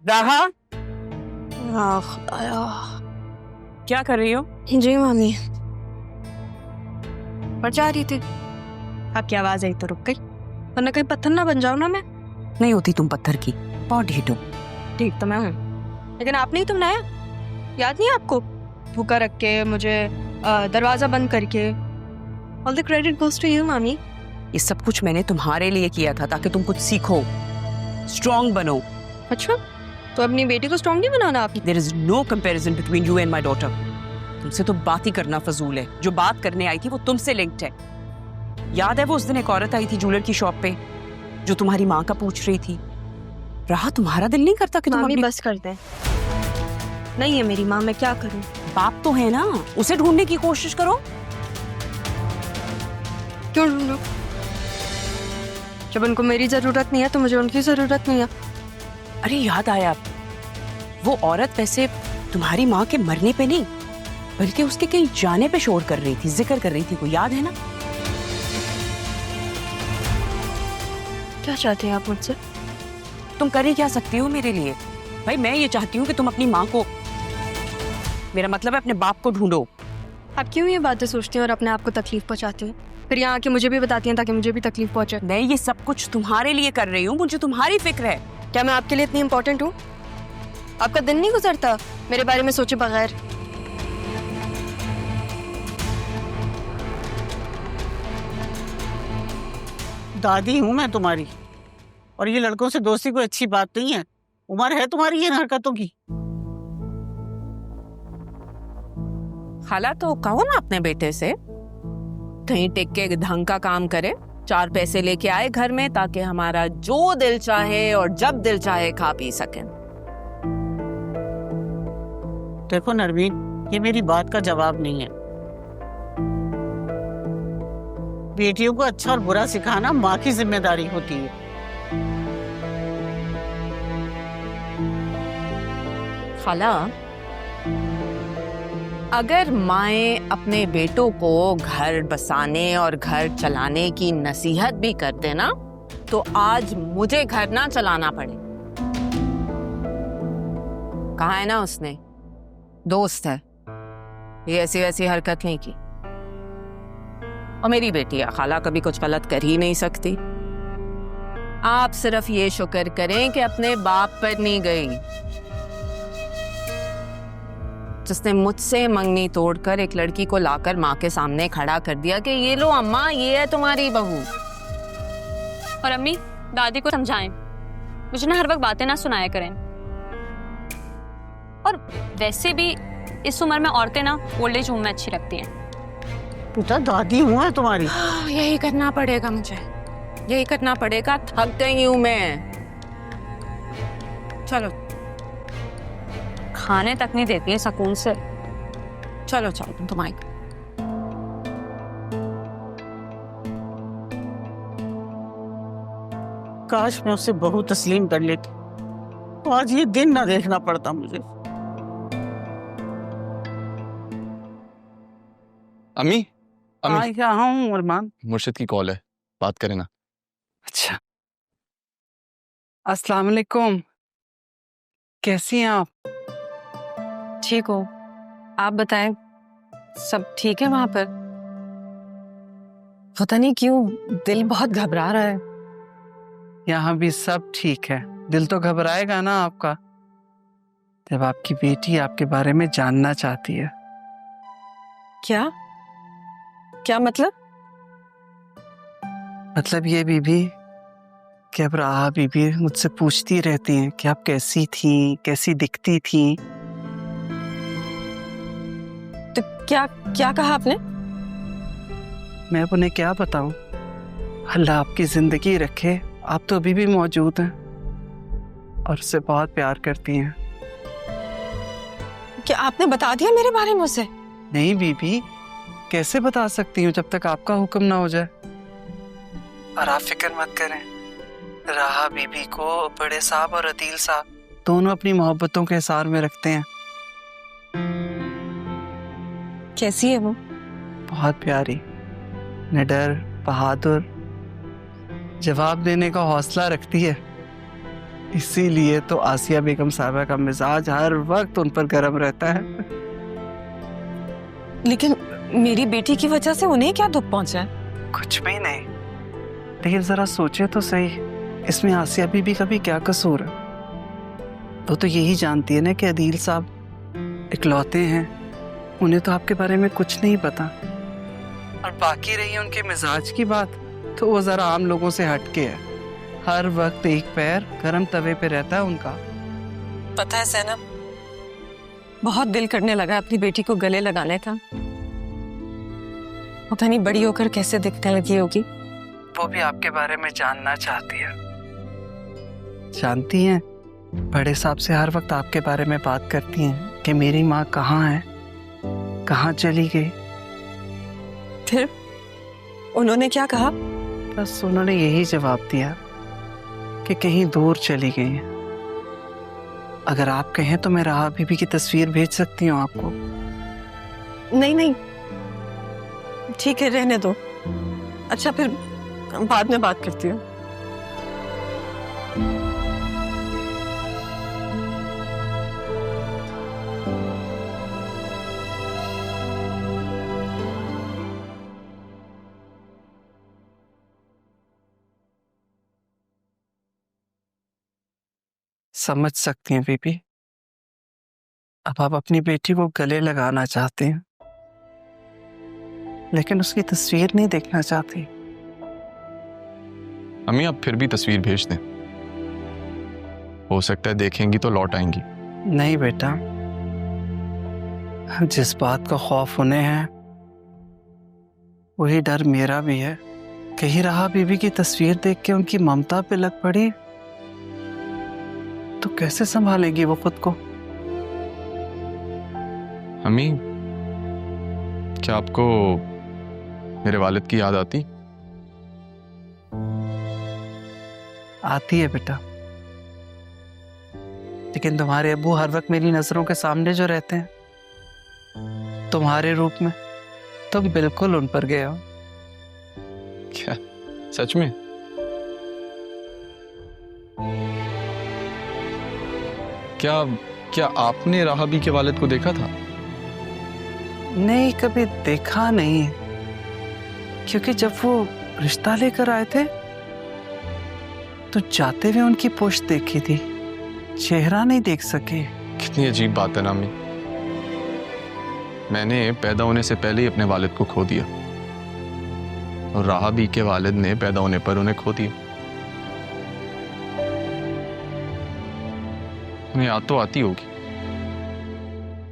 राहा, खुदाया। क्या कर रही हो? जी मामी, पड़ जा रही थी, आपकी आवाज आई तो रुक गई, वरना कहीं पत्थर ना बन जाऊं ना मैं। नहीं होती तुम पत्थर की, बहुत ढीठ हो। ठीक तो मैं हूँ, लेकिन आपने ही तो बनाया, याद नहीं आपको? भूखा रख के मुझे, दरवाजा बंद करके। All the credit goes to you मामी। ये सब कुछ मैंने तुम्हारे लिए किया था ताकि तुम कुछ सीखो, स्ट्रॉन्ग बनो। अच्छा, तो अपनी बेटी को स्ट्रॉन्ग नहीं बनाना आपने? There is no comparison between you and my daughter. तुमसे तो बात ही करना फजूल है। जो बात करने आई थी वो तुमसे लिंक्ड है। याद है वो उस दिन एक औरत आई थी ज्वेलर की शॉप पे, जो तुम्हारी माँ का पूछ रही थी। राहा, तुम्हारा दिल नहीं करता कि तुम मामी अपनी... बस कर दें, नहीं है मेरी माँ, मैं क्या करूँ? बाप तो है ना, उसे ढूंढने की कोशिश करो। क्यों ढूंढूं? जब उनको मेरी जरूरत नहीं है तो मुझे उनकी जरूरत नहीं है। अरे याद आया, वो औरत वैसे तुम्हारी माँ के मरने पे नहीं, बल्कि उसके कहीं जाने पे शोर कर रही थी, जिक्र कर रही थी, कोई याद है ना? क्या चाहते हैं आप मुझसे? तुम कर ही क्या सकती हो मेरे लिए? भाई मैं ये चाहती हूँ कि तुम अपनी माँ को, मेरा मतलब है अपने बाप को ढूंढो। आप क्यों ये बातें सोचती हैं और अपने आप को तकलीफ पहुंचाती हैं, फिर यहाँ आके मुझे भी बताती हैं ताकि मुझे भी तकलीफ पहुंचे? मैं ये सब कुछ तुम्हारे लिए कर रही हूँ, मुझे तुम्हारी फिक्र है। क्या मैं आपके लिए इतनी इम्पोर्टेंट हूँ? आपका दिन नहीं गुजरता मेरे बारे में सोचे बगैर? दादी हूँ मैं तुम्हारी, और ये लड़कों से दोस्ती कोई अच्छी बात नहीं है। उम्र है तुम्हारी इन हरकतों की। खाला, तो कहो ना अपने बेटे से कहीं टिक के ढंग का काम करे, 4 पैसे लेके आए घर में ताकि हमारा जो दिल चाहे और जब दिल चाहे खा पी सकें। देखो नरवीन, ये मेरी बात का जवाब नहीं है। बेटियों को अच्छा और बुरा सिखाना माँ की जिम्मेदारी होती है। खाला, अगर माएं अपने बेटों को घर बसाने और घर चलाने की नसीहत भी कर देना, तो आज मुझे घर ना चलाना पड़े। कहा है ना उसने, दोस्त है, ये ऐसी वैसी हरकत नहीं की। और मेरी बेटी है खाला, कभी कुछ गलत कर ही नहीं सकती। आप सिर्फ ये शुक्र करें कि अपने बाप पर नहीं गई, जिसने मुझसे मंगनी तोड़कर एक लड़की को लाकर माँ के सामने खड़ा कर दिया कि ये लो अम्मा, ये है तुम्हारी बहू। और अम्मी, दादी को समझाएं, मुझे ना हर वक्त बातें ना सुनाया करें। और वैसे भी इस उम्र में औरतें ना ओल्ड एज होम में अच्छी लगती हैं। पुता, दादी हूँ है तुम्हारी। यही करना पड़ेगा मुझे, यही करना पड़ेगा, थक गई हूँ मैं। चलो खाने तक नहीं देती है सुकून से। चलो चलो तुम आई। काश मैं उसे बहू तस्लीम कर लेती, तो आज ये दिन ना देखना पड़ता मुझे। अम्मी, अम्मी, यहाँ हूँ अरमान। मुर्शिद की कॉल है, बात करें ना। अच्छा, अस्सलाम वालेकुम, कैसी हैं आप? ठीक हो? आप बताएं, सब ठीक है वहां पर? पता नहीं क्यों दिल बहुत घबरा रहा है। यहाँ भी सब ठीक है, दिल तो घबराएगा ना आपका, जब आपकी बेटी आपके बारे में जानना चाहती है। क्या क्या मतलब? मतलब ये बीबी कि अब राहा बीबी मुझसे पूछती रहती हैं कि आप कैसी थी, कैसी दिखती थी। तो क्या क्या कहा आपने? मैं अब उन्हें क्या बताऊं? अल्लाह आपकी जिंदगी रखे, आप तो अभी भी मौजूद हैं और उससे बहुत प्यार करती हैं। क्या आपने बता दिया मेरे बारे में उसे? नहीं बीबी, कैसे बता सकती हूँ जब तक आपका हुक्म ना हो जाए। और आप फिक्र मत करें, राहा बीबी को बड़े साहब और अदील साहब दोनों अपनी मोहब्बतों के हिसार में रखते हैं। कैसी है वो? बहुत प्यारी, निडर, बहादुर, जवाब देने का हौसला रखती है। इसीलिए तो आसिया बेगम साहबा का मिजाज हर वक्त उन पर गर्म रहता है। लेकिन मेरी बेटी की वजह से उन्हें क्या दुख पहुंचा है? कुछ भी नहीं, लेकिन जरा सोचे तो सही, इसमें आसिया बीबी का भी क्या कसूर है? वो तो यही जानती है ना कि अदील साहब इकलौते हैं, उन्हें तो आपके बारे में कुछ नहीं पता। और बाकी रही उनके मिजाज की बात, तो वो जरा आम लोगों से हटके है। हर वक्त एक पैर गरम तवे पे रहता है उनका। पता है सैनब, बहुत दिल करने लगा अपनी बेटी को गले लगाने का। पता नहीं बड़ी होकर कैसे दिखने लगी होगी। वो भी आपके बारे में जानना चाहती है। जानती हैं, बड़े साहब से हर वक्त आपके बारे में बात करती हैं कि मेरी माँ कहाँ है, कहाँ चली गई। फिर उन्होंने क्या कहा? बस उन्होंने यही जवाब दिया कि कहीं दूर चली गई हैं। अगर आप कहें तो मैं राहा बीबी की तस्वीर भेज सकती हूँ आपको। नहीं नहीं, ठीक है, रहने दो। अच्छा, फिर बाद में बात करती हूँ। समझ सकती हैं बीबी, अब आप अपनी बेटी को गले लगाना चाहते हैं, लेकिन उसकी तस्वीर नहीं देखना चाहती। अम्मी आप फिर भी तस्वीर भेज दें, हो सकता है देखेंगी तो लौट आएंगी। नहीं बेटा, जिस बात का खौफ उन्हें है वही डर मेरा भी है। कहीं राहा बीबी की तस्वीर देख के उनकी ममता पे लग पड़ी तो कैसे संभालेगी वो खुद को? अम्मी, क्या आपको मेरे वालिद की याद आती? आती है बेटा, लेकिन तुम्हारे अब्बू हर वक्त मेरी नजरों के सामने जो रहते हैं तुम्हारे रूप में, तुम बिल्कुल उन पर गए हो। क्या सच में? क्या आपने राहाबी के वालिद को देखा था? नहीं, कभी देखा नहीं, क्योंकि जब वो रिश्ता लेकर आए थे तो जाते हुए उनकी पुश्त देखी थी, चेहरा नहीं देख सके। कितनी अजीब बात है ना अम्मी, मैंने पैदा होने से पहले ही अपने वालिद को खो दिया और राहाबी के वालिद ने पैदा होने पर उन्हें खो दिया। उन्हें याद तो आती होगी,